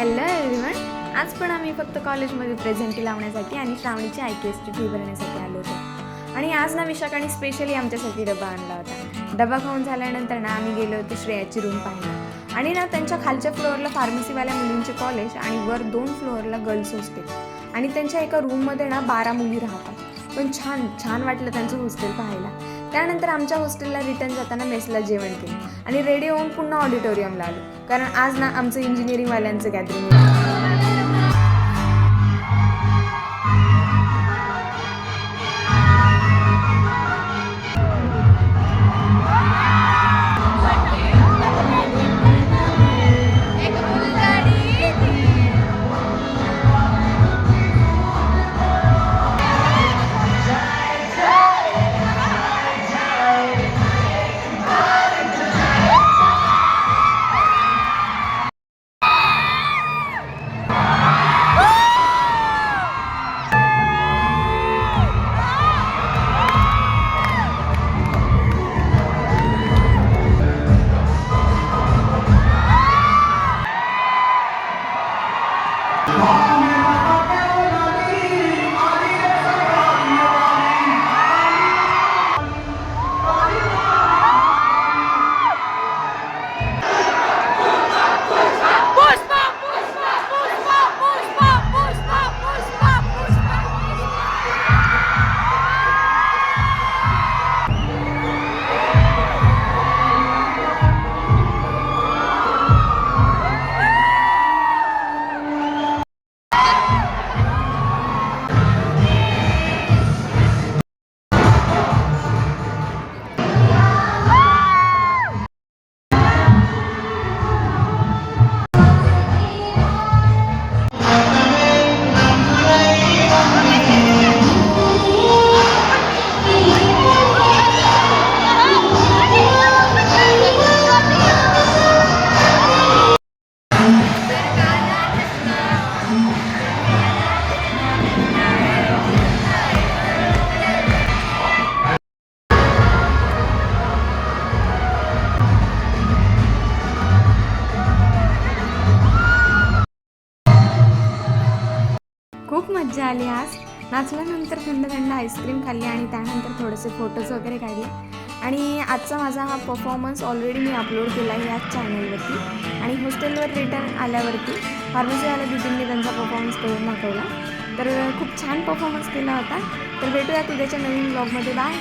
Hello everyone, आज पण आम्ही फक्त कॉलेजमध्ये प्रेझेंटी लावण्यासाठी आणि श्रावणीची IKSची फी भरण्यासाठी आलो होतो. आणि आज ना विशाखाने स्पेशली आमच्यासाठी डबा आणला होता. डबा खाऊन झाल्यानंतर ना आम्ही गेलो होतो श्रेयाची रूम पाहायला. आणि ना त्यांच्या खालच्या फ्लोअरला फार्मसीवाल्या मुलींचे कॉलेज आणि वर 2 फ्लोअरला गर्ल्स हॉस्टेल. आणि त्यांच्या एका रूममध्ये ना 12 मुली राहतात. पण छान छान वाटलं त्यांचं हॉस्टेल पाहायला. त्यानंतर आमच्या हॉस्टेलला रिटर्न जाताना मेसला जेवण केलं आणि रेडी होऊन पुन्हा ऑडिटोरियमला आलो, कारण आज ना आमचं इंजिनिअरिंगवाल्यांचं गॅदरिंग होतं. खूप मज्जा आली. आज नाचल्यानंतर थंड थंड आईस्क्रीम खाल्ली आणि त्यानंतर थोडेसे फोटोज वगैरे काढले. आणि आजचा माझा हा परफॉर्मन्स ऑलरेडी मी अपलोड केला आहे याच चॅनलवरती. आणि हॉस्टेलवर रिटर्न आल्यावरती फार्मसीवाल्या दीदींनी त्यांचा परफॉर्मन्स करून दाखवला. तर खूप छान परफॉर्मन्स केला होता. तर भेटूया उद्याच्या नवीन ब्लॉगमध्ये. बाय.